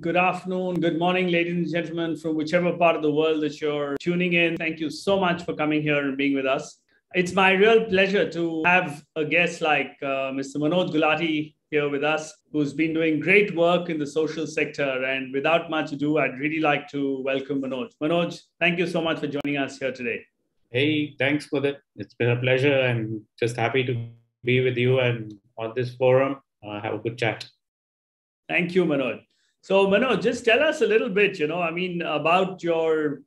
good afternoon, good morning, ladies and gentlemen, from whichever part of the world that you're tuning in. Thank you so much for coming here and being with us. It's my real pleasure to have a guest like Mr. Manoj Gulati here with us, who's been doing great work in the social sector. And without much ado, I'd really like to welcome Manoj. Manoj, thank you so much for joining us here today. Hey, thanks, Mudit. It's been a pleasure and just happy to be with you and on this forum. Have a good chat. Thank you, Manoj. So, Manoj, just tell us a little bit, about your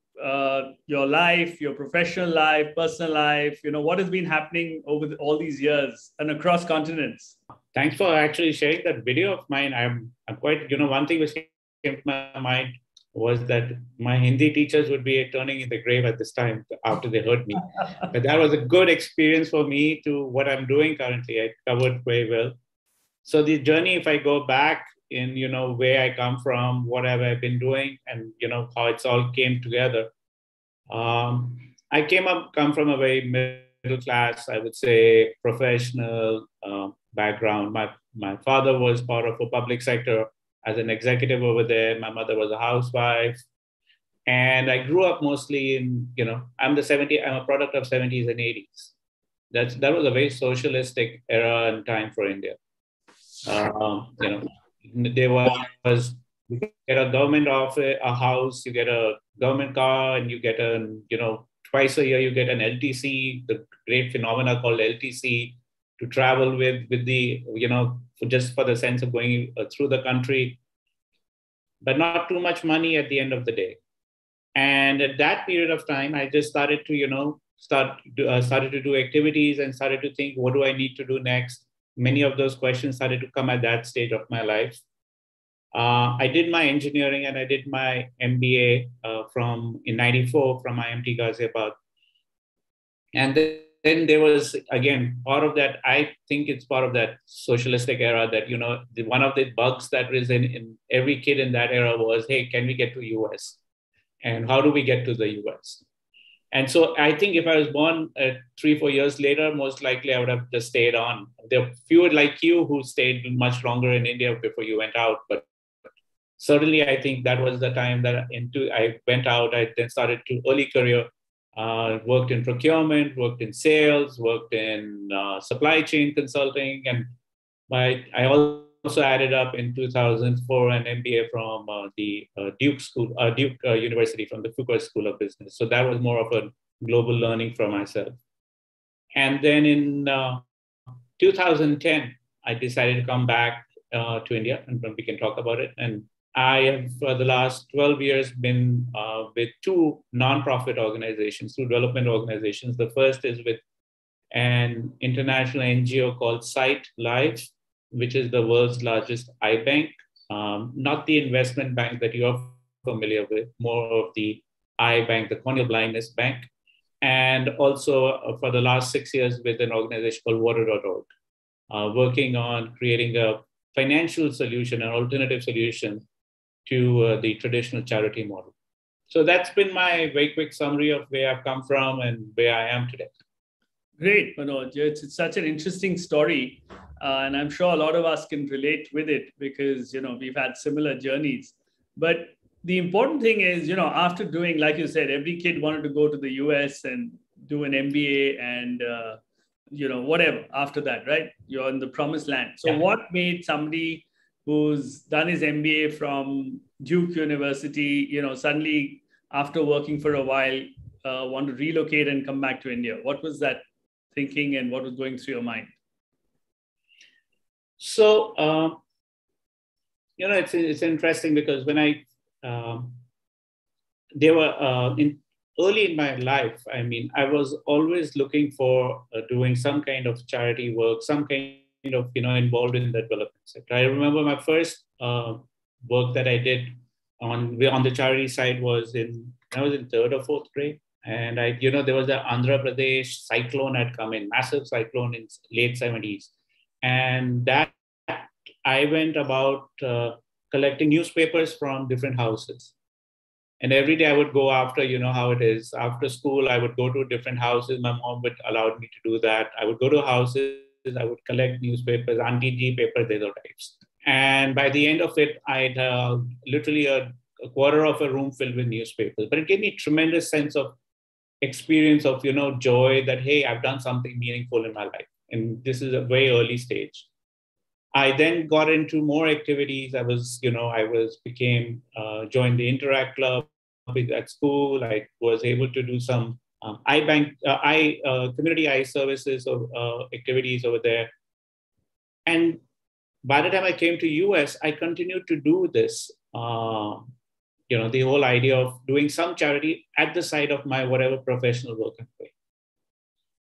life, your professional life, personal life. What has been happening over all these years and across continents. Thanks for actually sharing that video of mine. I'm quite, one thing which came to my mind was that my Hindi teachers would be turning in the grave at this time after they heard me. But that was a good experience for me to what I'm doing currently. I covered very well. So the journey, if I go back in, where I come from, what have I been doing, and, how it's all came together. I come from a very middle class, I would say, professional background. My father was part of a public sector as an executive over there. My mother was a housewife. And I grew up mostly in, I'm a product of 70s and 80s. That was a very socialistic era and time for India. There was, you get a government office, a house, you get a government car, and you get twice a year, you get an LTC, the great phenomena called LTC, to travel with the, just for the sense of going through the country, but not too much money at the end of the day. And at that period of time, I just started to, started to do activities and started to think, what do I need to do next? Many of those questions started to come at that stage of my life. I did my engineering and I did my MBA in '94 from IMT Ghaziabad. And then there was, again, part of that, I think it's part of that socialistic era that, one of the bugs that was in every kid in that era was, hey, can we get to US? And how do we get to the US? And so I think if I was born 3-4 years later, most likely I would have just stayed on. There are few like you who stayed much longer in India before you went out. But certainly I think that was the time that I went out. I then started to early career, worked in procurement, worked in sales, worked in supply chain consulting. And I also added up in 2004 an MBA from the Duke University, from the Fuqua School of Business. So that was more of a global learning for myself. And then in 2010, I decided to come back to India, and we can talk about it. And I have, for the last 12 years, been with two nonprofit organizations, two development organizations. The first is with an international NGO called Sight Life, which is the world's largest eye bank, not the investment bank that you're familiar with, more of the eye bank, the corneal blindness bank. And also for the last 6 years with an organization called Water.org, working on creating a financial solution, an alternative solution to the traditional charity model. So that's been my very quick summary of where I've come from and where I am today. Great, Manoj. It's such an interesting story. And I'm sure a lot of us can relate with it because, we've had similar journeys. But the important thing is, after doing, like you said, every kid wanted to go to the US and do an MBA and, whatever after that, right? You're in the promised land. So yeah. What made somebody who's done his MBA from Duke University, suddenly after working for a while, want to relocate and come back to India? What was that thinking and what was going through your mind? So, it's interesting because when early in my life, I was always looking for doing some kind of charity work, some kind of, involved in the development sector. I remember my first work that I did on the charity side was I was in 3rd or 4th grade. And there was the Andhra Pradesh cyclone had come in, massive cyclone in late 70s. And that I went about collecting newspapers from different houses. And every day I would go after, how it is. After school, I would go to different houses. My mom would allow me to do that. I would go to houses, I would collect newspapers, Auntie G paper, these types. And by the end of it, I had literally a quarter of a room filled with newspapers. But it gave me a tremendous sense of experience of, joy that, hey, I've done something meaningful in my life. And this is a very early stage. I then got into more activities. Joined the Interact Club at school. I was able to do some community eye services or activities over there. And by the time I came to US, I continued to do this. The whole idea of doing some charity at the side of my whatever professional work I'm doing.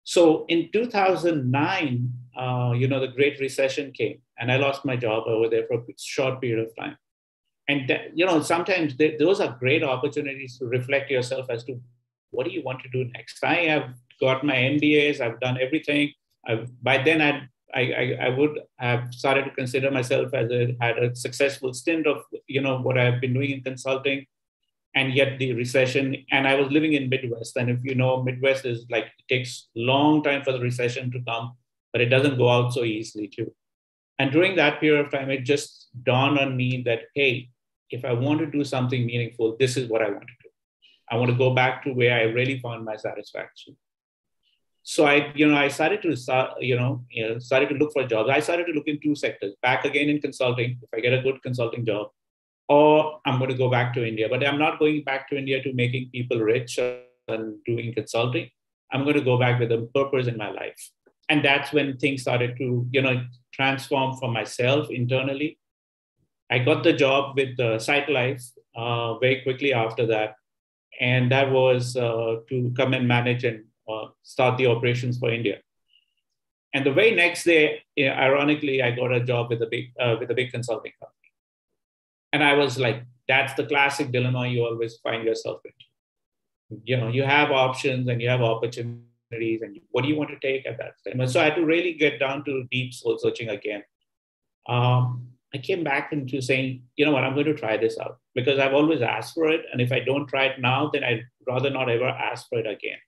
So in 2009, the Great Recession came, and I lost my job over there for a short period of time. And sometimes those are great opportunities to reflect yourself as to what do you want to do next. I have got my MBAs, I've done everything. By then, I would have started to consider myself as had a successful stint of what I've been doing in consulting, and yet the recession. And I was living in Midwest, and if you know, Midwest is like it takes a long time for the recession to come, but it doesn't go out so easily too. And during that period of time, it just dawned on me that, hey, if I want to do something meaningful, this is what I want to do. I want to go back to where I really found my satisfaction. So I started to started to look for jobs. I started to look in two sectors, back again in consulting, if I get a good consulting job, or I'm going to go back to India. But I'm not going back to India to making people rich and doing consulting. I'm going to go back with a purpose in my life. And that's when things started to, transform for myself internally. I got the job with Sight Life very quickly after that. And that was to come and manage and start the operations for India. And the very next day, ironically, I got a job with a big consulting company. And I was like, that's the classic dilemma you always find yourself in. You have options and you have opportunities, and what do you want to take at that time? And so I had to really get down to deep soul searching again. I came back into saying, you know what, I'm going to try this out because I've always asked for it. And if I don't try it now, then I'd rather not ever ask for it again.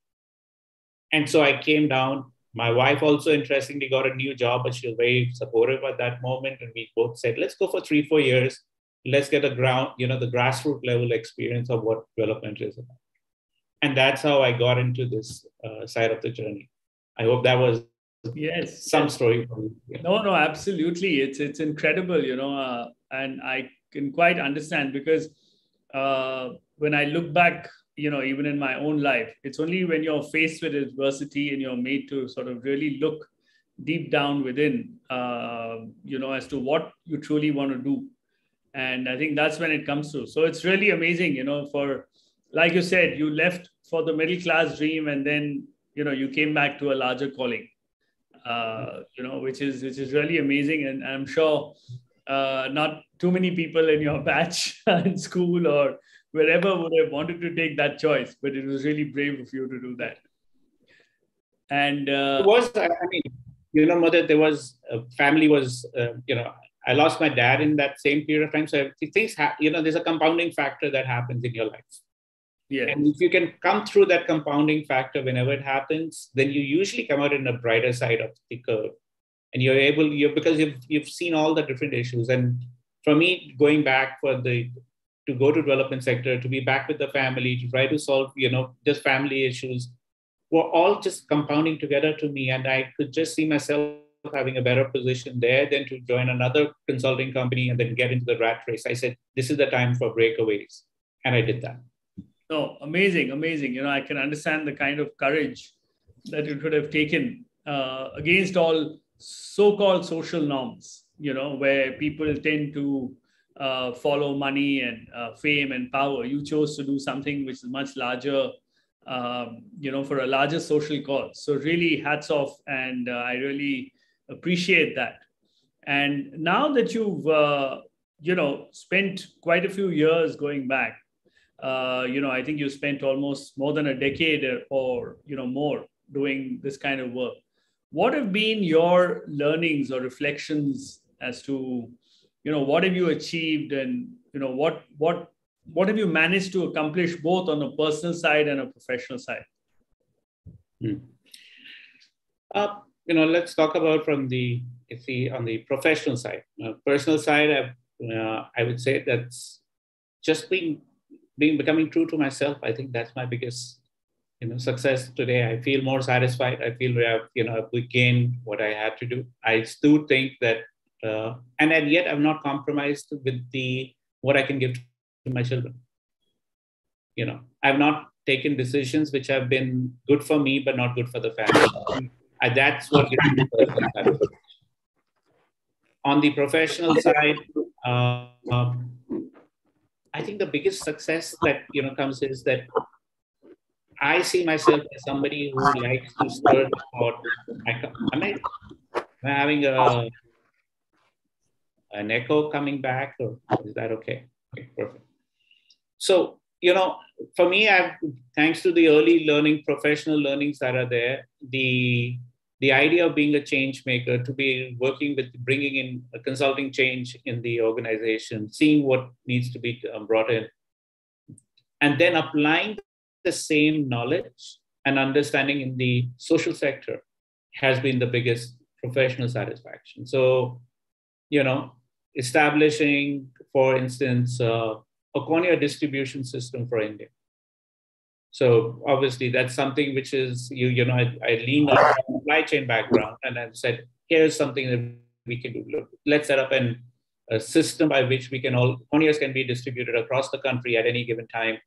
And so I came down. My wife also interestingly got a new job, but she was very supportive at that moment. And we both said, let's go for 3-4 years. Let's get the grassroots level experience of what development is about. And that's how I got into this side of the journey. I hope that was some story for you. Yeah. No, absolutely. It's incredible, and I can quite understand because when I look back, even in my own life, it's only when you're faced with adversity and you're made to sort of really look deep down within, as to what you truly want to do. And I think that's when it comes through. So it's really amazing, for, like you said, you left for the middle class dream and then, you came back to a larger calling, which is really amazing. And I'm sure not too many people in your batch in school or wherever would have wanted to take that choice, but it was really brave of you to do that. And it was, Mudit, there was family was, I lost my dad in that same period of time. So things, there's a compounding factor that happens in your life. Yeah. And if you can come through that compounding factor whenever it happens, then you usually come out in a brighter side of the curve. And because you've seen all the different issues. And for me, going back to go to development sector, to be back with the family, to try to solve, just family issues, were all just compounding together to me. And I could just see myself having a better position there than to join another consulting company and then get into the rat race. I said, this is the time for breakaways. And I did that. No, amazing. I can understand the kind of courage that it would have taken against all so-called social norms, where people tend to follow money and fame and power. You chose to do something which is much larger, for a larger social cause. So really hats off. And I really appreciate that. And now that you've, spent quite a few years going back, I think you spent almost more than a decade or, more doing this kind of work. What have been your learnings or reflections as to, what have you achieved and, what have you managed to accomplish both on a personal side and a professional side? let's talk about from the, if we, on the professional side. Personal side, I would say that's just becoming true to myself. I think that's my biggest, success today. I feel more satisfied. I feel we have, we gained what I had to do. I still think that, and yet I've not compromised with what I can give to my children. I've not taken decisions which have been good for me, but not good for the family. That's what gives me personal satisfaction. On the professional side, I think the biggest success that comes is that I see myself as somebody who likes to search for. Am I having an echo coming back, or is that okay? Okay, perfect. So, for me, thanks to the early learning, professional learnings that are there, the idea of being a change maker, to be working with bringing in a consulting change in the organization, seeing what needs to be brought in, and then applying the same knowledge and understanding in the social sector has been the biggest professional satisfaction. So, establishing, for instance, a cornea distribution system for India. So obviously that's something which is, I leaned on my supply chain background and I said, here's something that we can do. Look, let's set up a system by which corneas can be distributed across the country at any given time,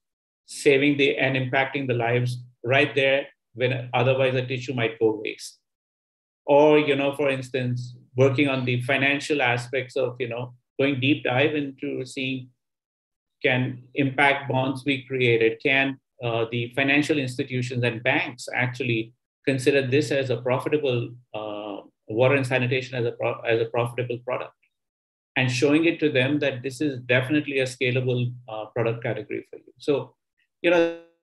saving and impacting the lives right there when otherwise a tissue might go waste. Or, for instance, working on the financial aspects of, going deep dive into seeing, can impact bonds we created, can the financial institutions and banks actually consider this as a profitable, water and sanitation as a profitable product, and showing it to them that this is definitely a scalable product category for you. So,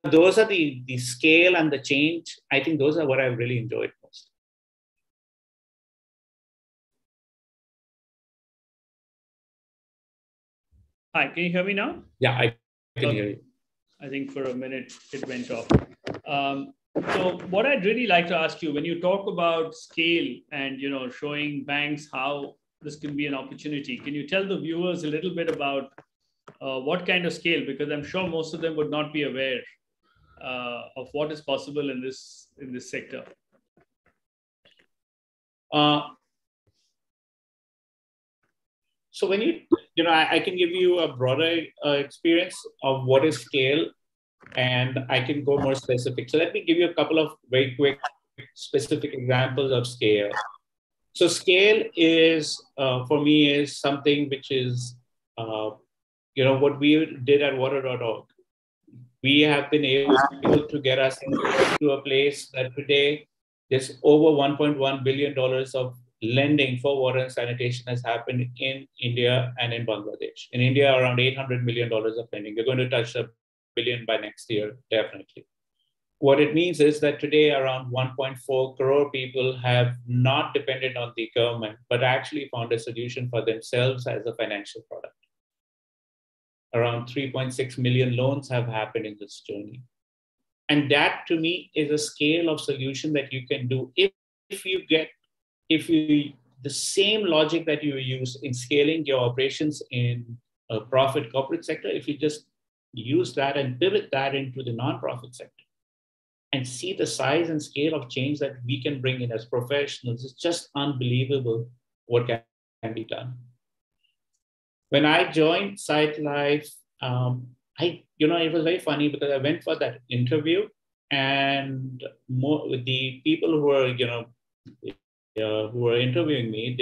those are the scale and the change. I think those are what I've really enjoyed most. Hi, can you hear me now? Yeah, I can hear you. I think for a minute it went off. So what I'd really like to ask you, when you talk about scale and showing banks how this can be an opportunity, can you tell the viewers a little bit about what kind of scale? Because I'm sure most of them would not be aware of what is possible in this sector. So when I can give you a broader experience of what is scale, and I can go more specific. So let me give you a couple of very quick specific examples of scale. So scale is, for me, is something which is, what we did at water.org. We have been able to get us to a place that today there's over $1.1 billion of lending for water and sanitation has happened in India and in Bangladesh. In India, around $800 million of lending. We're going to touch $1 billion by next year, definitely. What it means is that today around 1.4 crore people have not depended on the government, but actually found a solution for themselves as a financial product. Around 3.6 million loans have happened in this journey. And that to me is a scale of solution that you can do if you the same logic that you use in scaling your operations in a profit corporate sector, if you just use that and pivot that into the nonprofit sector and see the size and scale of change that we can bring in as professionals, it's just unbelievable what can be done. When I joined SightLife, it was very funny because I went for that interview, and the people who were interviewing me,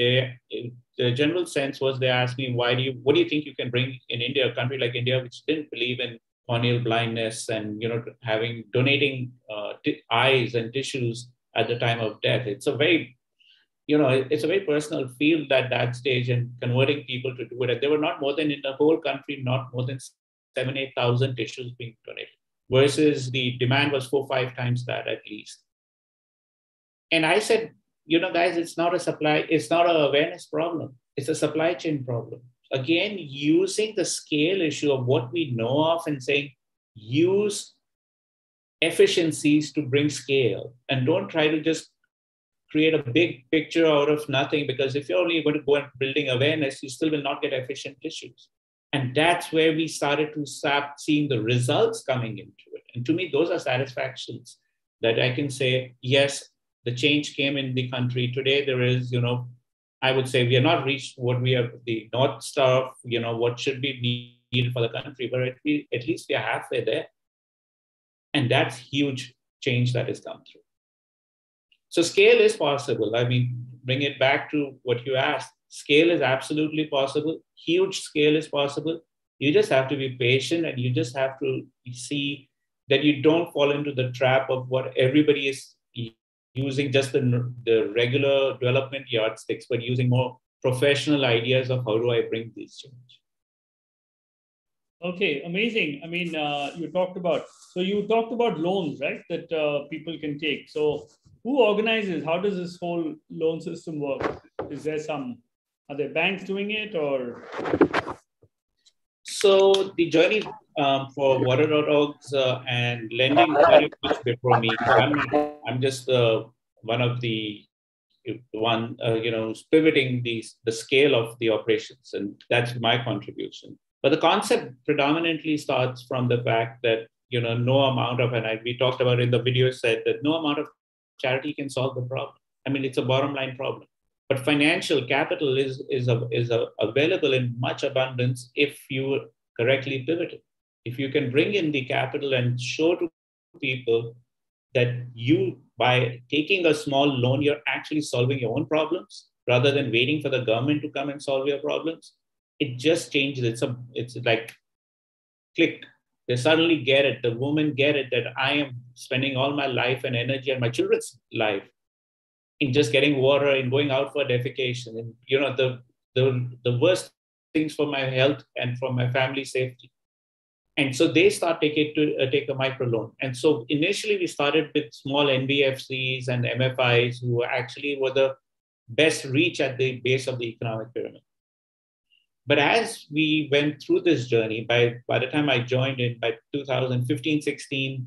the general sense was they asked me, what do you think you can bring in India, a country like India, which didn't believe in corneal blindness and donating eyes and tissues at the time of death. It's a very personal field at that stage, and converting people to do it. And there were not more than in the whole country, not more than 7,000-8,000 tissues being donated, versus the demand was 4-5 times that at least. And I said, guys, it's not an awareness problem. It's a supply chain problem. Again, using the scale issue of what we know of and saying, use efficiencies to bring scale, and don't try to just create a big picture out of nothing, because if you're only going to go and building awareness, you still will not get efficient tissues. And that's where we started to start seeing the results coming into it. And to me, those are satisfactions that I can say, yes, the change came in the country. Today, there is, I would say we are not reached what we have, the North Star of, what should be needed for the country, but at least we are halfway there. And that's huge change that has come through. So scale is possible. I mean, bring it back to what you asked. Scale is absolutely possible. Huge scale is possible. You just have to be patient, and you just have to see that you don't fall into the trap of what everybody is using, just the regular development yardsticks, but using more professional ideas of how do I bring this change. Okay, amazing. I mean, you talked about loans, right? That people can take. So who organizes? How does this whole loan system work? Are there banks doing it, or? So the journey for water.orgs and lending started much before me. So I'm just one of the pivoting the scale of the operations, and that's my contribution. But the concept predominantly starts from the fact that no amount of, and we talked about in the video, said that no amount of charity can solve the problem. I mean, it's a bottom line problem. But financial capital is available in much abundance if you correctly pivot it. If you can bring in the capital and show to people that by taking a small loan, you're actually solving your own problems rather than waiting for the government to come and solve your problems, it just changes. It's like click. They suddenly get it. The women get it that I am spending all my life and energy and my children's life in just getting water and going out for defecation, and the worst things for my health and for my family safety. And so they start take a micro loan. And so initially we started with small NBFCs and MFIs who actually were the best reach at the base of the economic pyramid. But as we went through this journey, by the time I joined in by 2015-16,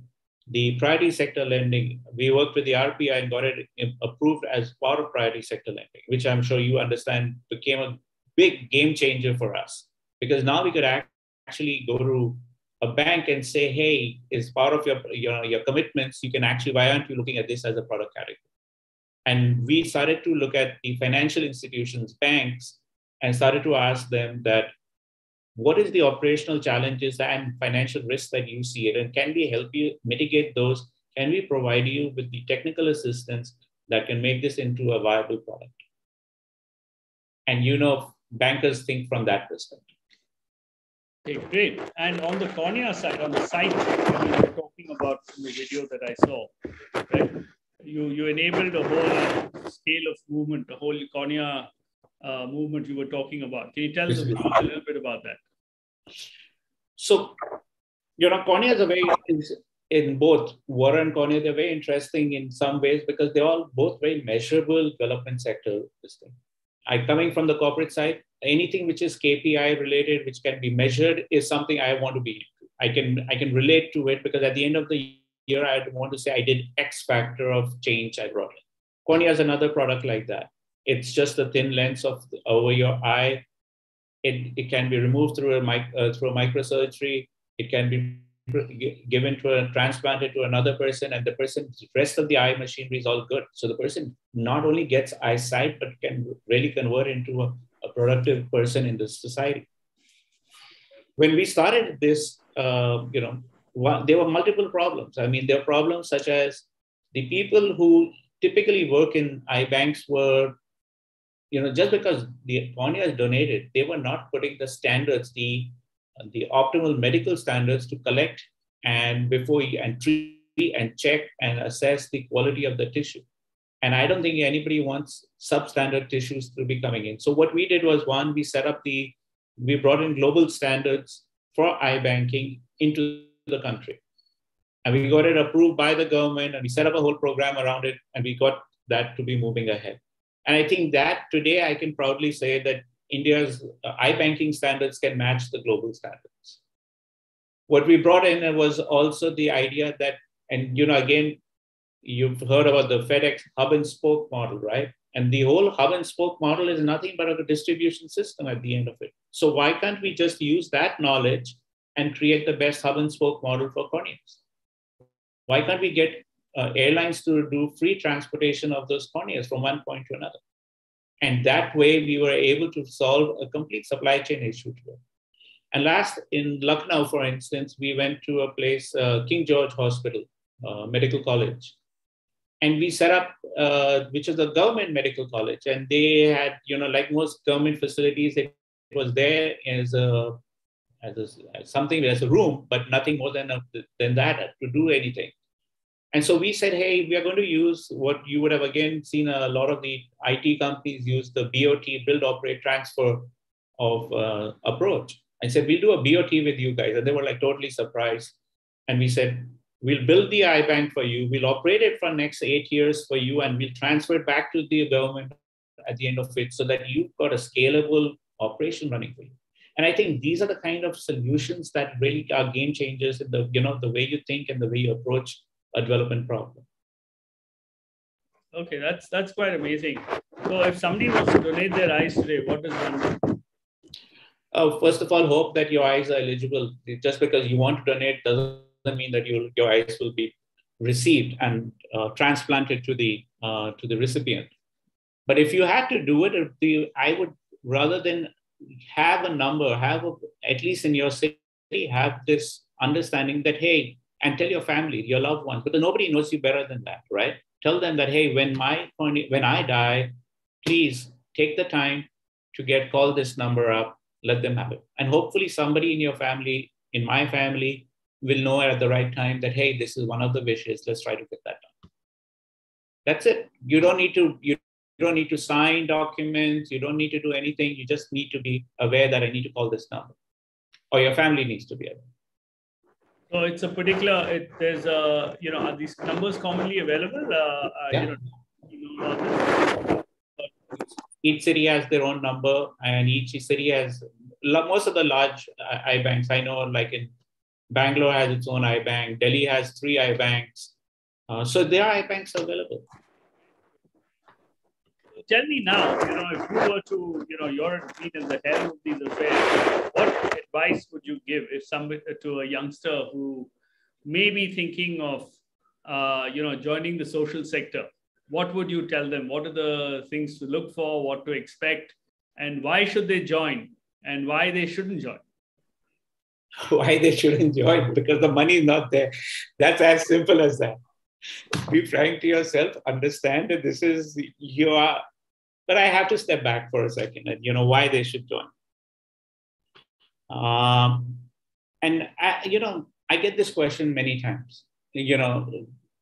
the priority sector lending, we worked with the RPI and got it approved as part of priority sector lending, which I'm sure you understand became a big game changer for us. Because now we could actually go to a bank and say, hey, as part of your commitments, you can actually, why aren't you looking at this as a product category? And we started to look at the financial institutions, banks, and started to ask them that, what is the operational challenges and financial risks that you see it? And can we help you mitigate those? Can we provide you with the technical assistance that can make this into a viable product? And bankers think from that perspective. Okay, great. And on the cornea side, on the site you were talking about in the video that I saw, right? You enabled a whole scale of movement, the whole cornea movement you were talking about. Can you tell us a little bit about that? So, corneas are in both water and cornea, they're very interesting in some ways because they're all both very measurable development sector. Coming from the corporate side, anything which is KPI related, which can be measured, is something I want to be into. I can relate to it because at the end of the year, I want to say I did X factor of change I brought in. Cornea is another product like that. It's just a thin lens over your eye. It can be removed through a microsurgery. It can be given transplanted to another person, and the rest of the eye machinery is all good. So the person not only gets eyesight, but can really convert into a productive person in this society. When we started this, there were multiple problems. I mean, there were problems such as the people who typically work in eye banks were, just because the cornea is donated, they were not putting the standards, the optimal medical standards to collect and treat and check and assess the quality of the tissue. And I don't think anybody wants substandard tissues to be coming in. So what we did was, one, we brought in global standards for eye banking into the country. And we got it approved by the government, and we set up a whole program around it, and we got that to be moving ahead. And I think that today I can proudly say that India's eye banking standards can match the global standards. What we brought in was also the idea that, and again, you've heard about the FedEx hub and spoke model, right? And the whole hub and spoke model is nothing but a distribution system at the end of it. So why can't we just use that knowledge and create the best hub and spoke model for corneas? Why can't we get airlines to do free transportation of those corneas from one point to another? And that way we were able to solve a complete supply chain issue. And last, in Lucknow, for instance, we went to a place, King George Hospital, Medical College. And we set up, which is a government medical college. And they had, like most government facilities, it was there as a room, but nothing more than that to do anything. And so we said, hey, we are going to use what you would have again seen a lot of the IT companies use, the BOT, build, operate, transfer of approach. I said, we'll do a BOT with you guys. And they were like totally surprised. And we said, we'll build the iBank for you. We'll operate it for next 8 years for you. And we'll transfer it back to the government at the end of it so that you've got a scalable operation running for you. And I think these are the kind of solutions that really are game changers in the way you think and the way you approach a development problem. Okay, that's quite amazing. So if somebody wants to donate their eyes today, what does one do? First of all, hope that your eyes are eligible. Just because you want to donate doesn't mean that your eyes will be received and transplanted to the recipient. But if you had to do it, I would, rather than have a number, at least in your city, have this understanding that, hey, and tell your family, your loved ones, because nobody knows you better than that, right? Tell them that, hey, when I die, please take the time to call this number up, let them have it. And hopefully somebody in your family, in my family, will know at the right time that, hey, this is one of the wishes, let's try to get that done. That's it. You don't need to sign documents, you don't need to do anything, you just need to be aware that I need to call this number, or your family needs to be aware. So it's a particular, there's are these numbers commonly available? Yeah. Each city has their own number, and each city has, most of the large iBanks, I know, like in Bangalore has its own iBank, Delhi has 3 iBanks. So there are iBanks available. Tell me now, if you were to, you're in the helm of these affairs, what advice would you give to a youngster who may be thinking of, joining the social sector? What would you tell them? What are the things to look for, what to expect, and why should they join, and why they shouldn't join? Why they shouldn't join? Because the money is not there. That's as simple as that. Be frank to yourself, understand that this is, but I have to step back for a second and, why they should join. And I get this question many times,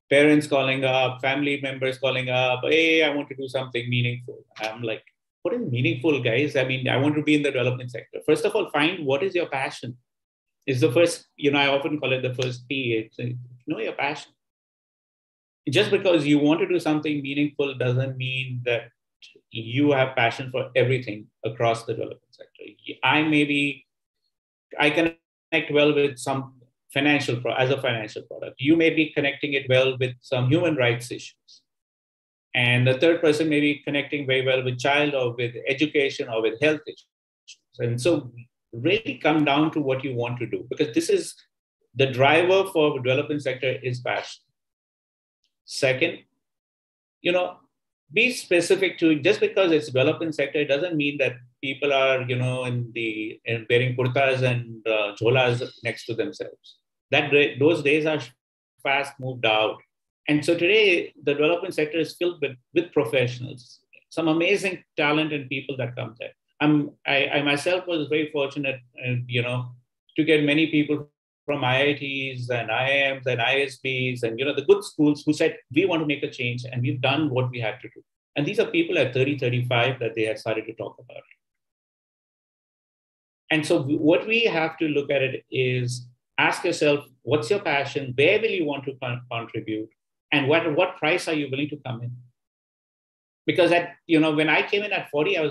parents calling up, family members calling up, hey, I want to do something meaningful. I'm like, what is meaningful, guys? I mean, I want to be in the development sector. First of all, find what is your passion. It's the first, I often call it the first P. It's know your passion. Just because you want to do something meaningful doesn't mean that you have passion for everything across the development sector. I connect well with some as a financial product. You may be connecting it well with some human rights issues. And the third person may be connecting very well with child or with education or with health issues. And so really come down to what you want to do, because this is the driver for the development sector is passion. Second, be specific to, just because it's development sector, it doesn't mean that people are, in wearing kurtas and jholas next to themselves. Those days are fast moved out. And so today, the development sector is filled with professionals, some amazing talent and people that come there. I myself was very fortunate, to get many people from IITs and IIMs and ISBs and, the good schools who said, we want to make a change and we've done what we had to do. And these are people at 30, 35 that they had started to talk about it. And so what we have to look at it is ask yourself, what's your passion? Where will you want to contribute? And what price are you willing to come in? Because when I came in at 40, I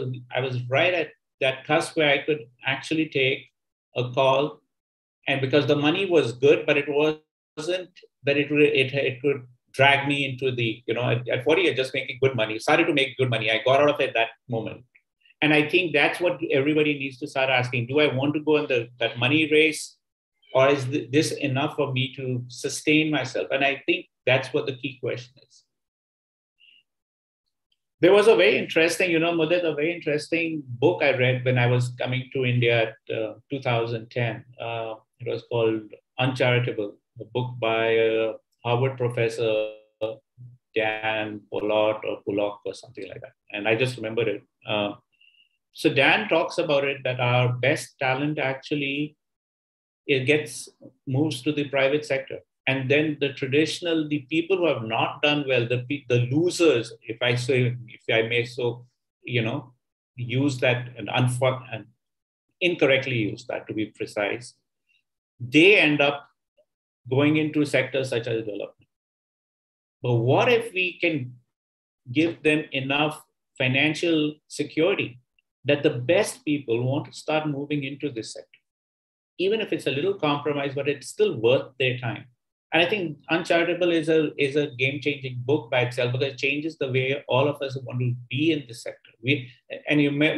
was right at that cusp where I could actually take a call. And because the money was good, but it wasn't that it could dragged me into the, at 40, you're just making good money. Started to make good money. I got out of it that moment. And I think that's what everybody needs to start asking. Do I want to go in that money race? Or is this enough for me to sustain myself? And I think that's what the key question is. There was a very interesting, Mudit, a very interesting book I read when I was coming to India at 2010. It was called Uncharitable, a book by a Harvard professor, Dan Pollock or something like that. And I just remembered it. So Dan talks about it, that our best talent actually, it moves to the private sector. And then the people who have not done well, the losers, if I may so, use that and incorrectly use that, to be precise, they end up going into sectors such as development. But what if we can give them enough financial security that the best people want to start moving into this sector? Even if it's a little compromise, but it's still worth their time. And I think Uncharitable is a game-changing book by itself, because it changes the way all of us want to be in this sector.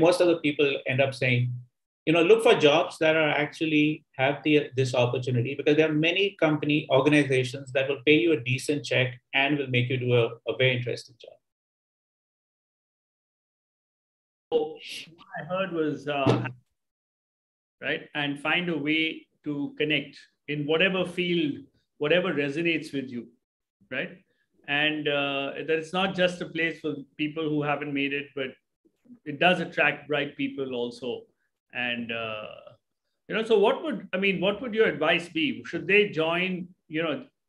Most of the people end up saying, look for jobs that are actually have this opportunity, because there are many organizations that will pay you a decent check and will make you do a very interesting job. So what I heard was, right, and find a way to connect in whatever field, whatever resonates with you, right? And that it's not just a place for people who haven't made it, but it does attract bright people also. And, so what would your advice be? Should they join,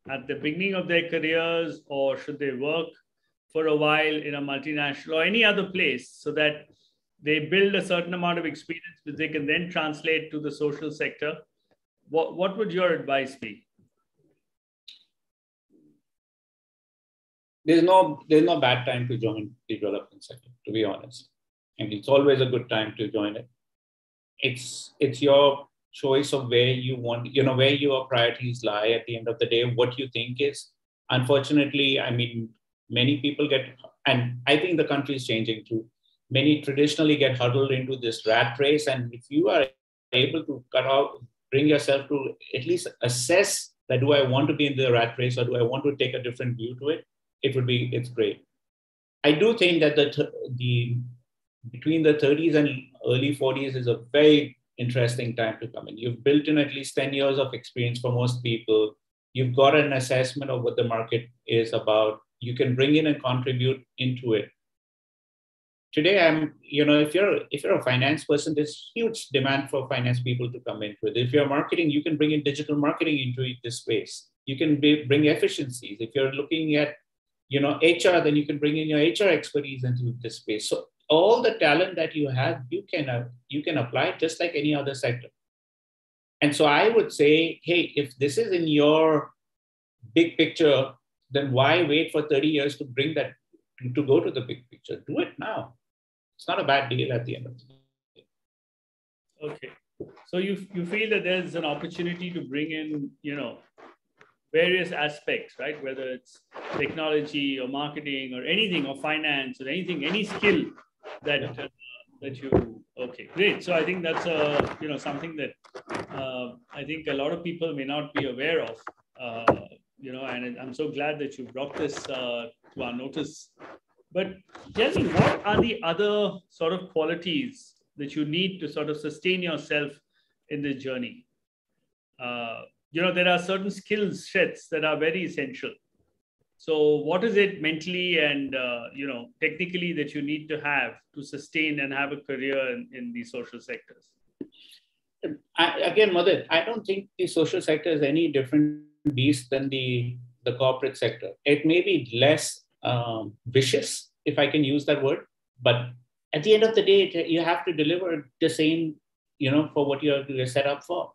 at the beginning of their careers, or should they work for a while in a multinational or any other place so that they build a certain amount of experience which they can then translate to the social sector? What would your advice be? There's no bad time to join the development sector, to be honest. And it's always a good time to join it. It's your choice of where you want, where your priorities lie at the end of the day, what you think is. Unfortunately, many people and I think the country is changing too. Many traditionally get huddled into this rat race. And if you are able to bring yourself to at least assess that, do I want to be in the rat race, or do I want to take a different view to it? It's great. I do think that between the 30s and early 40s is a very interesting time to come in. You've built in at least 10 years of experience for most people. You've got an assessment of what the market is about. You can bring in and contribute into it. Today, if you're a finance person, there's huge demand for finance people to come into it. If you're marketing, you can bring in digital marketing into this space. You can bring efficiencies. If you're looking at, HR, then you can bring in your HR expertise into this space. So all the talent that you have, you can apply just like any other sector. And so I would say, hey, if this is in your big picture, then why wait for 30 years to bring that, to go to the big picture? Do it now. It's not a bad deal at the end of the day. Okay. So you feel that there's an opportunity to bring in, various aspects, right? Whether it's technology or marketing or anything, or finance or anything, any skill that okay, great. So I think that's something that I think a lot of people may not be aware of, and I'm so glad that you brought this to our notice. But tell me, what are the other sort of qualities that you need to sort of sustain yourself in this journey? There are certain skill sets that are very essential. So what is it mentally and, technically that you need to have to sustain and have a career in the social sectors? Again, Mudit, I don't think the social sector is any different beast than the corporate sector. It may be less vicious, if I can use that word, but at the end of the day, you have to deliver the same, for what you're set up for.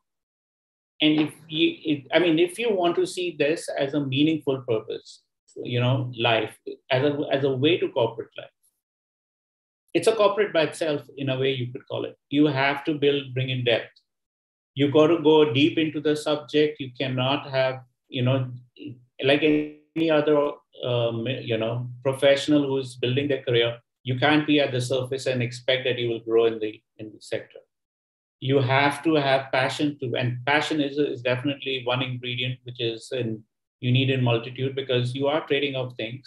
And if you want to see this as a meaningful purpose, life, as a way to corporate life, it's a corporate by itself, in a way you could call it. You have to bring in depth. You got to go deep into the subject. You cannot have, like any other, professional who's building their career, you can't be at the surface and expect that you will grow in the sector. You have to have passion to, and passion is definitely one ingredient which is you need in multitude, because you are trading off things.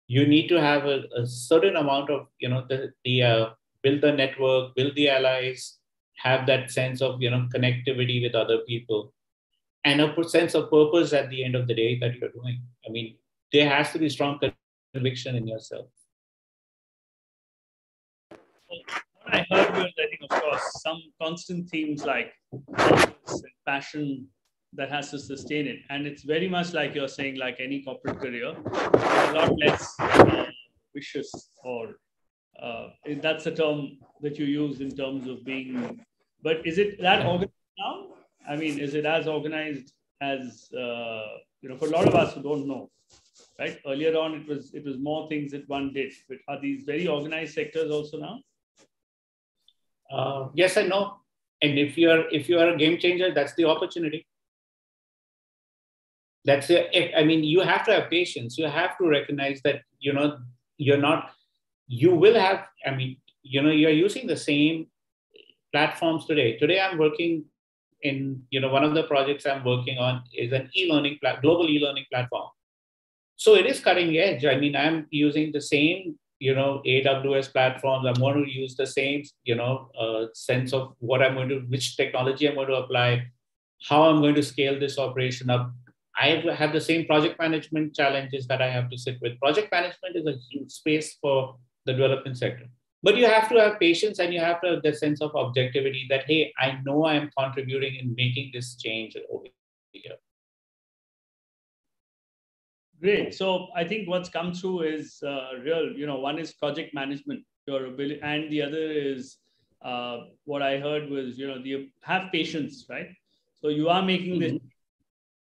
You need to have a certain amount of, build the network, build the allies, have that sense of, connectivity with other people, and a sense of purpose at the end of the day that you're doing. I mean, there has to be strong conviction in yourself. What I heard was, I think, of course, some constant themes like purpose and passion that has to sustain it. And it's very much like you're saying, like any corporate career, a lot less vicious, or that's the term that you use in terms of being. But is it that organized now? I mean, is it as organized as, for a lot of us who don't know, right? Earlier on, it was more things that one did. But are these very organized sectors also now? Yes and no. And if you are a game changer, that's the opportunity. That's it. I mean, you have to have patience. You have to recognize that, you will have, you're using the same platforms today. Today, I'm working in, one of the projects I'm working on is an global e-learning platform. So it is cutting edge. I mean, I'm using the same, AWS platforms. I'm going to use the same, sense of what I'm going to, which technology I'm going to apply, how I'm going to scale this operation up. I have the same project management challenges that I have to sit with. Project management is a huge space for the development sector. But you have to have patience, and you have to have the sense of objectivity that, hey, I know I am contributing in making this change over here. Great. So I think what's come through is real, one is project management, your ability, and the other is what I heard was, have patience, right? So you are making this,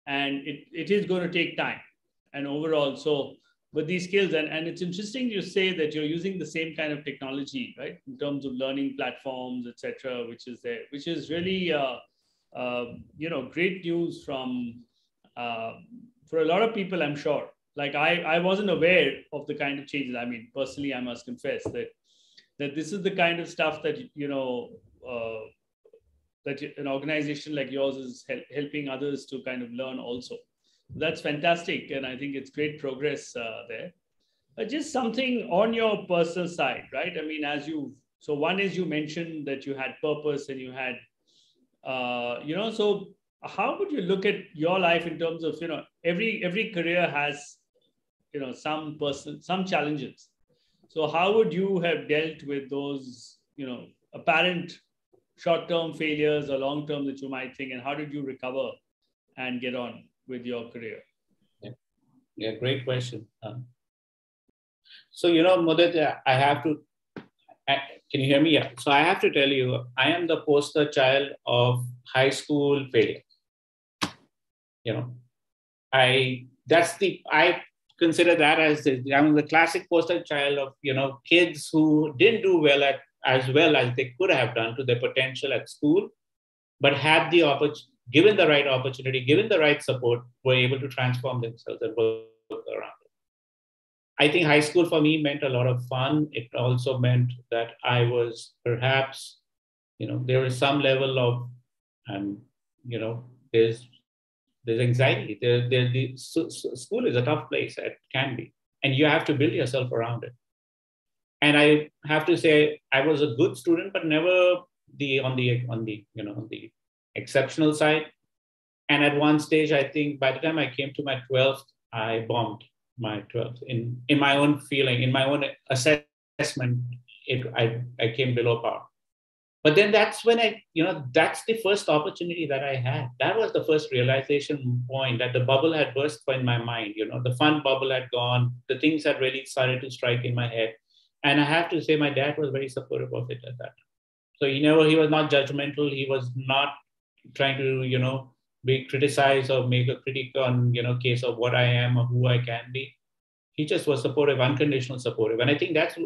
and it is going to take time and overall. So with these skills, and it's interesting you say that you're using the same kind of technology, right, in terms of learning platforms, etc., which is there, which is really great news from for a lot of people, I'm sure. Like I wasn't aware of the kind of changes. I mean, personally, I must confess that this is the kind of stuff that that an organization like yours is helping others to kind of learn also. That's fantastic. And I think it's great progress there. But just something on your personal side, right? I mean, so one is you mentioned that you had purpose and you had, so how would you look at your life in terms of, every career has, some challenges. So how would you have dealt with those, apparent short-term failures or long-term that you might think, and how did you recover and get on with your career? Yeah, great question. So, Mudit, I have to, can you hear me? Yeah. So I have to tell you, I am the poster child of high school failure. I consider that I'm the classic poster child of, kids who didn't do as well as they could have done to their potential at school, but had the given the right opportunity, given the right support, were able to transform themselves and work around it. I think high school for me meant a lot of fun. It also meant that I was perhaps, there was some level of, there's anxiety. School is a tough place. It can be, and you have to build yourself around it. And I have to say, I was a good student, but never on the exceptional side. And at one stage, I think by the time I came to my 12th, I bombed my 12th in my own feeling, in my own assessment. I came below par. But then that's when that's the first opportunity that I had. That was the first realization point that the bubble had burst in my mind. The fun bubble had gone. The things had really started to strike in my head. And I have to say, my dad was very supportive of it at that time. So he was not judgmental. He was not trying to, be criticized or make a critique on, case of what I am or who I can be. He just was supportive, unconditional supportive. And I think that's,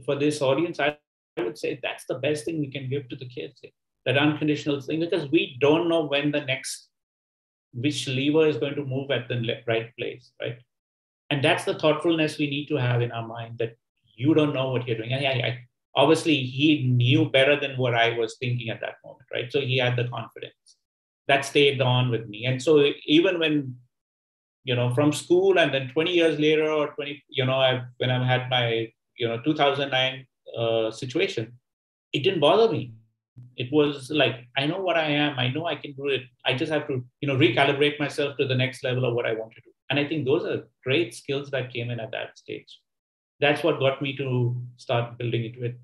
for this audience, I would say that's the best thing we can give to the kids, that unconditional thing, because we don't know when the next which lever is going to move at the right place, right? And that's the thoughtfulness we need to have in our mind, that you don't know what you're doing. Obviously, he knew better than what I was thinking at that moment, right? So he had the confidence that stayed on with me. And so even when, from school, and then 20 years later, or 20, when I had my, 2009 situation, it didn't bother me. It was like, I know what I am. I know I can do it. I just have to, recalibrate myself to the next level of what I want to do. And I think those are great skills that came in at that stage. That's what got me to start building into it.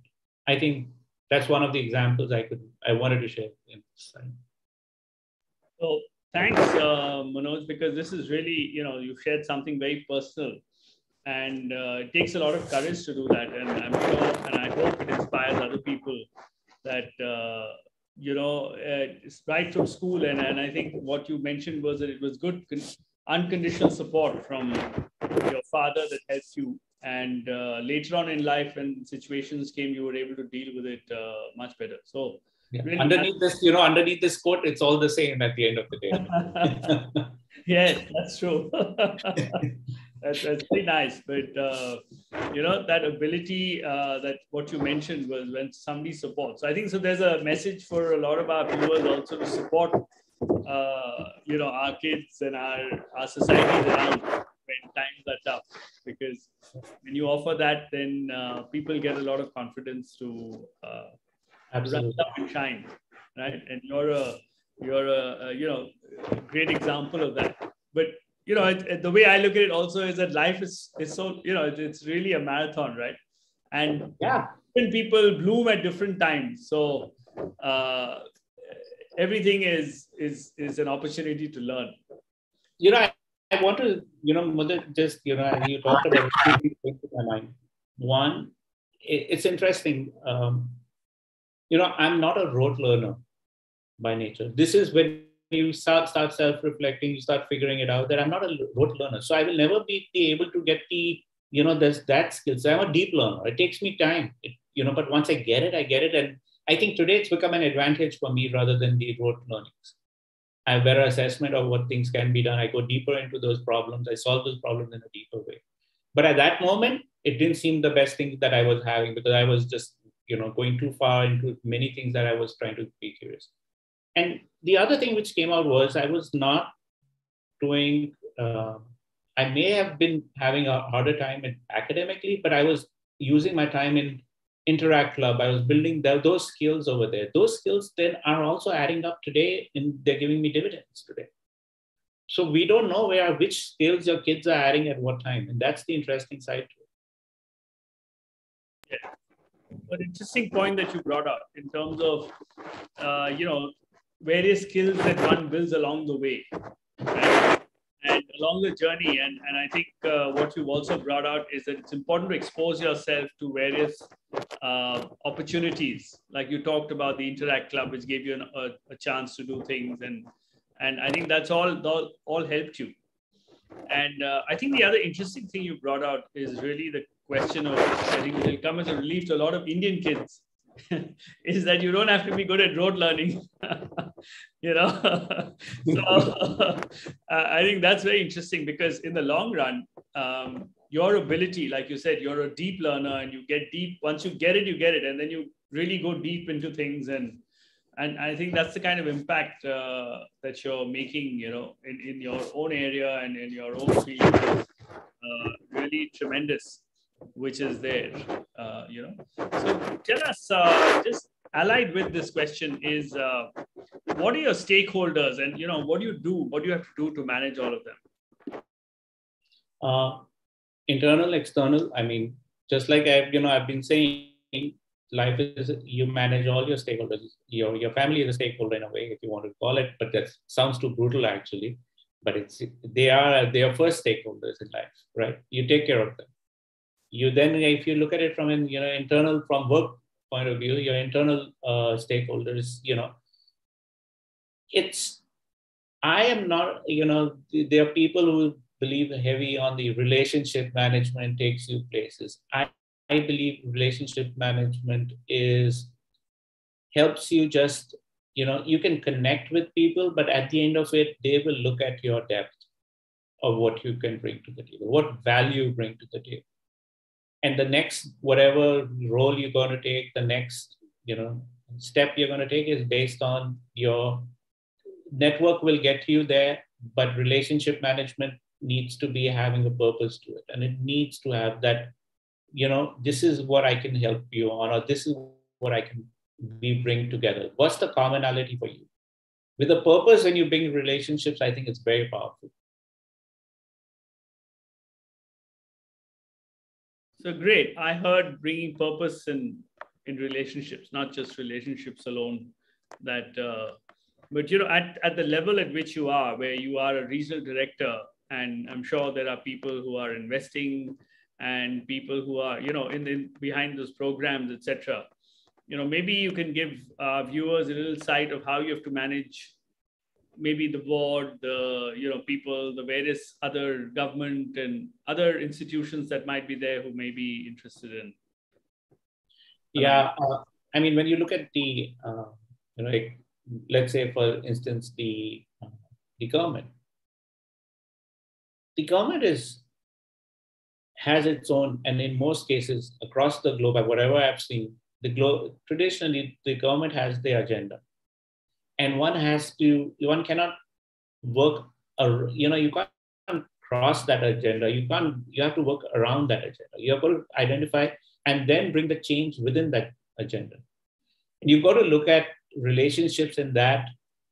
I think that's one of the examples I wanted to share in this time. So thanks, Manoj, because this is really, you've shared something very personal, and it takes a lot of courage to do that. And I'm sure, and I hope it inspires other people that, it's right from school. And I think what you mentioned was that it was good, unconditional support from your father that helped you. And later on in life, when situations came, you were able to deal with it much better. So really, underneath this quote, it's all the same at the end of the day. Yes, that's true. That's very nice. But, that ability, that what you mentioned was when somebody supports. So I think so there's a message for a lot of our viewers also to support, our kids and our societies around when times are tough. Because when you offer that, then people get a lot of confidence to rise up and shine, right? And you're a great example of that. But the way I look at it also is that life is so, it's really a marathon, right? And different people bloom at different times. So everything is an opportunity to learn. I want to, Mudit, just, you talked about two things in my mind. One, it's interesting. I'm not a rote learner by nature. This is when you start self-reflecting, you start figuring it out that I'm not a rote learner. So I will never be able to get the, there's that skill. So I'm a deep learner. It takes me time, but once I get it, I get it. And I think today it's become an advantage for me rather than the rote learnings. I have better assessment of what things can be done. I go deeper into those problems. I solve those problems in a deeper way. But at that moment, it didn't seem the best thing that I was having, because I was just, going too far into many things that I was trying to be curious. And the other thing which came out was I was not doing, I may have been having a harder time academically, but I was using my time in Interact Club. I was building those skills over there. Those skills then are also adding up today, and they're giving me dividends today. So we don't know which skills your kids are adding at what time. And that's the interesting side to it. Yeah. An interesting point that you brought up in terms of, various skills that one builds along the way, right? And along the journey. And I think what you've also brought out is that it's important to expose yourself to various opportunities. Like you talked about the Interact Club, which gave you a chance to do things. And I think that's all helped you. And I think the other interesting thing you brought out is really the question of, I think it will come as a relief to a lot of Indian kids, is that you don't have to be good at rote learning. So I think that's very interesting, because in the long run, your ability, like you said, you're a deep learner, and you get deep. Once you get it, and then you really go deep into things. And I think that's the kind of impact that you're making, in your own area and in your own field, really tremendous, which is there, So tell us, just allied with this question is, what are your stakeholders, and, what do you do? What do you have to do to manage all of them? Internal, external. I mean, just like I've been saying, life is, you manage all your stakeholders. Your family is a stakeholder in a way, if you want to call it, but that sounds too brutal actually. But they are first stakeholders in life, right? You take care of them. You then, if you look at it from an internal, from work point of view, your internal stakeholders, I am not, there are people who believe heavy on the relationship management takes you places. I believe relationship management helps you just you can connect with people, but at the end of it, they will look at your depth of what you can bring to the table, what value you bring to the table. And the next, whatever role you're going to take, the next, step you're going to take is based on your network will get you there, but relationship management needs to be having a purpose to it. And it needs to have that, this is what I can help you on, or this is what we bring together. What's the commonality for you? With a purpose, when you bring relationships, I think it's very powerful. So great. I heard bringing purpose in relationships, not just relationships alone. But at the level at which you are, where you are a regional director, and I'm sure there are people who are investing and people who are, in behind those programs, etc. Maybe you can give viewers a little sight of how you have to manage maybe the board, the people, the various other government and other institutions that might be there who may be interested in. Yeah, when you look at the, let's say for instance, the government. The government has its own, and in most cases across the globe, whatever I've seen, traditionally the government has the agenda. And one cannot work, you can't cross that agenda. You have to work around that agenda. You have to identify and then bring the change within that agenda. And you've got to look at relationships in that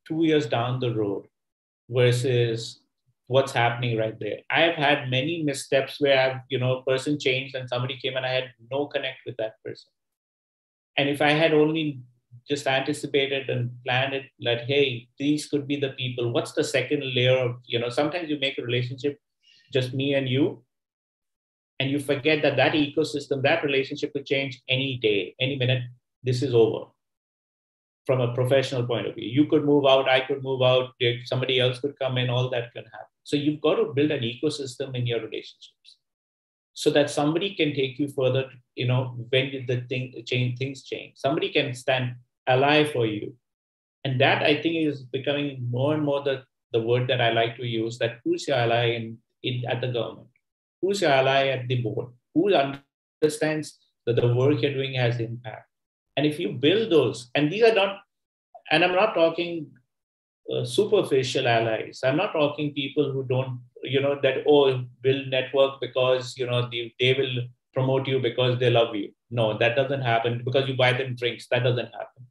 2 years down the road versus what's happening right there. I have had many missteps where a person changed and somebody came and I had no connect with that person. And if I had only just anticipated and planned it that, hey, these could be the people. What's the second layer of, sometimes you make a relationship, just me and you you forget that ecosystem, that relationship could change any day, any minute. This is over from a professional point of view. You could move out, I could move out, somebody else could come in, all that can happen. So you've got to build an ecosystem in your relationships so that somebody can take you further, when things change. Somebody can stand ally for you. And that, I think, is becoming more and more the word that I like to use, that who's your ally at the government? Who's your ally at the board? Who understands that the work you're doing has impact? And if you build those, and these are not, and I'm not talking superficial allies. I'm not talking people who don't, build network because, they will promote you because they love you. No, that doesn't happen. Because you buy them drinks, that doesn't happen.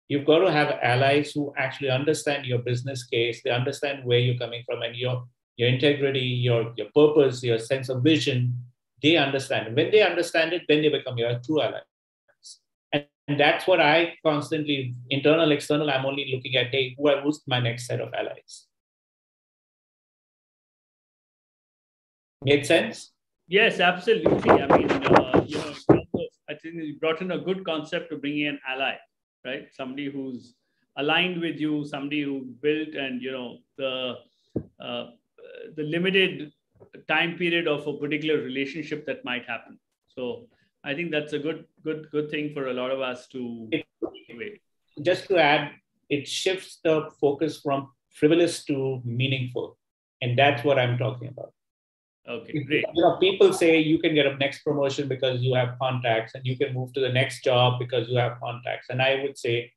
You've got to have allies who actually understand your business case. They understand where you're coming from and your integrity, your purpose, your sense of vision. They understand. And when they understand it, then they become your true allies. And that's what I constantly, internal, external, I'm only looking at, hey, who's my next set of allies? Made sense? Yes, absolutely. I mean, I think you brought in a good concept to bring in an ally, right? Somebody who's aligned with you, somebody who built and, the limited time period of a particular relationship that might happen. So I think that's a good thing for a lot of us to wait. Just to add, it shifts the focus from frivolous to meaningful. And that's what I'm talking about. Okay, great. People say you can get a next promotion because you have contacts, and you can move to the next job because you have contacts. And I would say,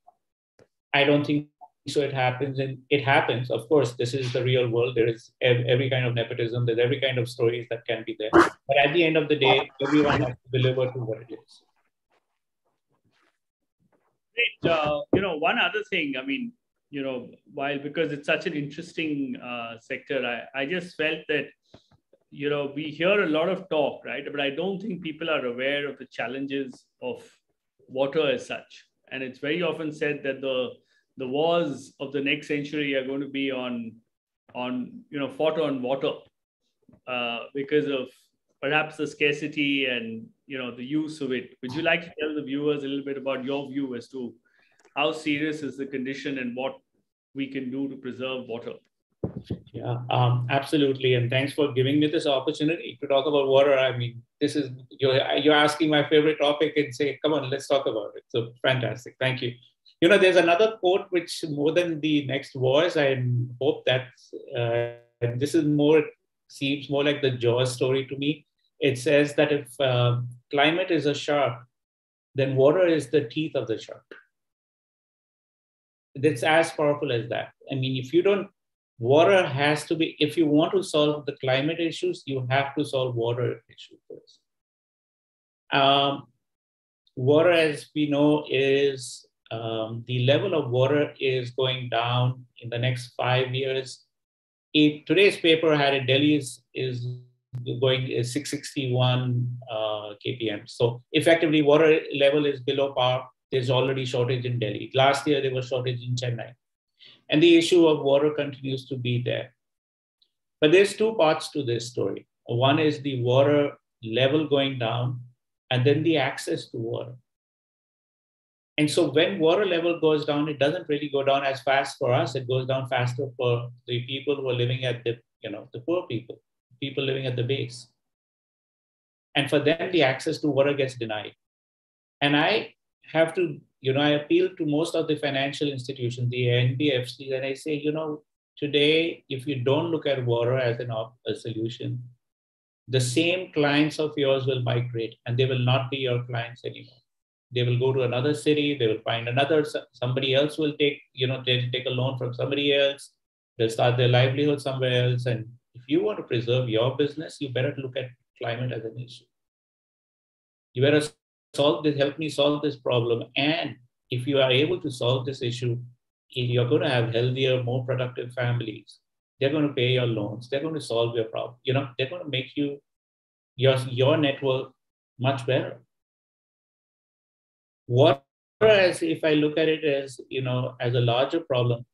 I don't think so. It happens, and it happens. Of course, this is the real world. There is every kind of nepotism. There's every kind of stories that can be there. But at the end of the day, everyone has to deliver to what it is. Great. One other thing, I mean, because it's such an interesting sector, I just felt that, we hear a lot of talk, right? But I don't think people are aware of the challenges of water as such. And it's very often said that the wars of the next century are going to be fought on water because of perhaps the scarcity and, the use of it. Would you like to tell the viewers a little bit about your view as to how serious is the condition and what we can do to preserve water? Yeah, absolutely. And thanks for giving me this opportunity to talk about water. I mean, this is, you're asking my favorite topic and say, come on, let's talk about it. So fantastic. Thank you. There's another quote which more than the next wars, I hope that this is more, seems more like the Jaws story to me. It says that if climate is a shark, then water is the teeth of the shark. It's as powerful as that. I mean, water has to be, if you want to solve the climate issues, you have to solve water issues first. Water, as we know, is the level of water is going down in the next 5 years. Today's paper had a Delhi is going 661 kpm. So effectively, water level is below par. There's already shortage in Delhi. Last year, there was shortage in Chennai. And the issue of water continues to be there. But there's two parts to this story. One is the water level going down, and then the access to water. And so when water level goes down, it doesn't really go down as fast for us. It goes down faster for the people who are living at the poor people living at the base. And for them, the access to water gets denied. And I have to, I appeal to most of the financial institutions, the NBFCs, and I say, today, if you don't look at water as a solution, the same clients of yours will migrate and they will not be your clients anymore. They will go to another city. They will find somebody else will take a loan from somebody else. They'll start their livelihood somewhere else. And if you want to preserve your business, you better look at climate as an issue. You better help me solve this problem. And if you are able to solve this issue, you're going to have healthier, more productive families. They're going to pay your loans. They're going to solve your problem. They're going to make your network much better. Water, as if I look at it as, as a larger problem,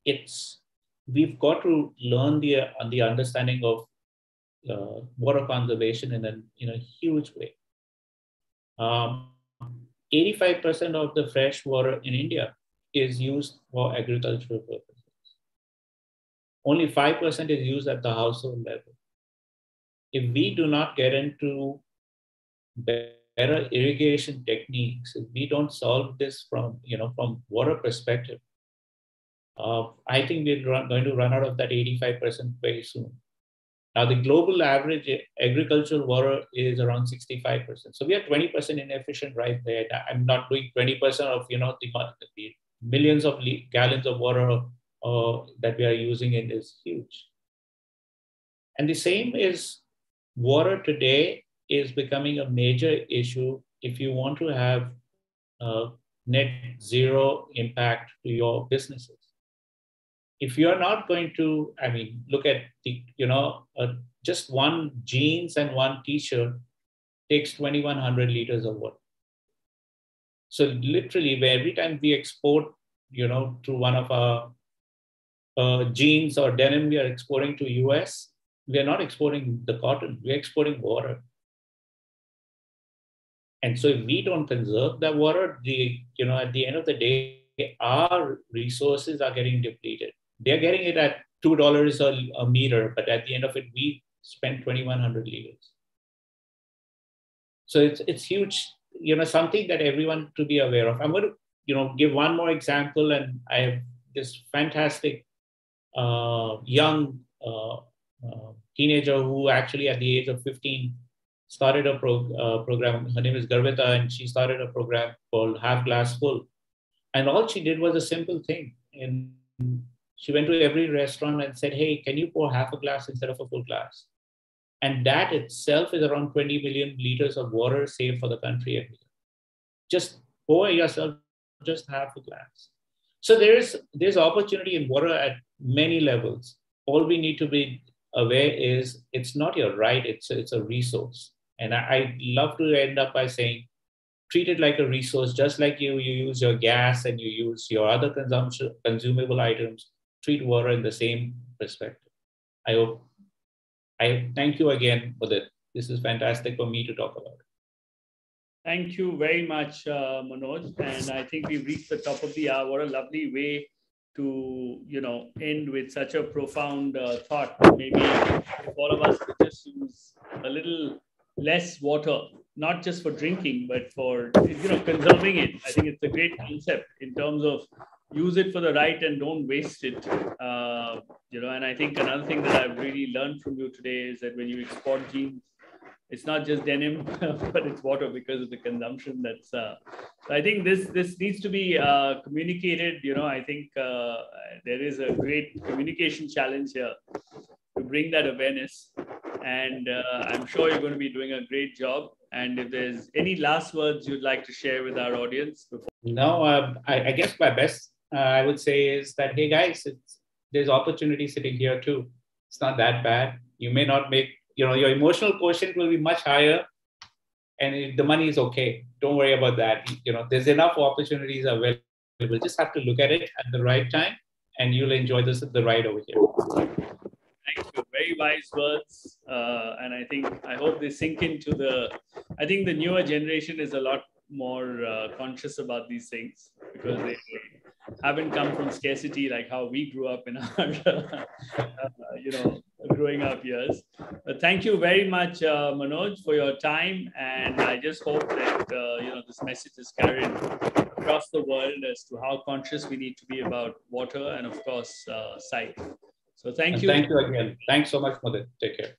we've got to learn the understanding of water conservation in a huge way. 85% of the fresh water in India is used for agricultural purposes. Only 5% is used at the household level. If we do not get into better irrigation techniques, if we don't solve this from water perspective, I think we're going to run out of that 85% very soon. Now, the global average agricultural water is around 65%. So we are 20% inefficient right there. I'm not doing 20% of the millions of gallons of water that we are using in is huge. And the same is water today is becoming a major issue if you want to have net zero impact to your businesses. If you're not going to, look at just one jeans and one t-shirt takes 2,100 liters of water. So literally, every time we export, to one of our jeans or denim we are exporting to US, we are not exporting the cotton, we're exporting water. And so if we don't conserve that water, at the end of the day, our resources are getting depleted. They're getting it at $2 a meter, but at the end of it, we spend 2,100 liters. So it's huge, something that everyone to be aware of. I'm going to, give one more example, and I have this fantastic young teenager who actually at the age of 15 started a program. Her name is Garvita, and she started a program called Half Glass Full. And all she did was a simple thing. And she went to every restaurant and said, hey, can you pour half a glass instead of a full glass? And that itself is around 20 million liters of water saved for the country every year. Just pour yourself just half a glass. So there's opportunity in water at many levels. All we need to be aware is it's not your right, it's a resource. And I love to end up by saying, treat it like a resource, just like you use your gas and you use your other consumable items, treat water in the same perspective. I thank you again for that. This is fantastic for me to talk about. Thank you very much, Manoj. And I think we've reached the top of the hour. What a lovely way to, end with such a profound thought. Maybe if all of us could just use a little less water, not just for drinking, but for, conserving it. I think it's a great concept in terms of use it for the right and don't waste it. And I think another thing that I've really learned from you today is that when you export jeans, it's not just denim, but it's water because of the consumption. So I think this needs to be communicated. I think there is a great communication challenge here to bring that awareness. And I'm sure you're going to be doing a great job. And if there's any last words you'd like to share with our audience before. No, I guess my best I would say is that, hey guys, there's opportunity sitting here too. It's not that bad. You may not make, your emotional quotient will be much higher, and the money is okay. Don't worry about that. There's enough opportunities available. We'll just have to look at it at the right time, and you'll enjoy the ride over here. Thank you. Very wise words. And I hope they sink into I think the newer generation is a lot more conscious about these things because they haven't come from scarcity like how we grew up in our, growing up years. But thank you very much, Manoj, for your time. And I just hope that, this message is carried across the world as to how conscious we need to be about water and, of course, sight. So thank you. Thank you again. Thanks so much, Mudit. Take care.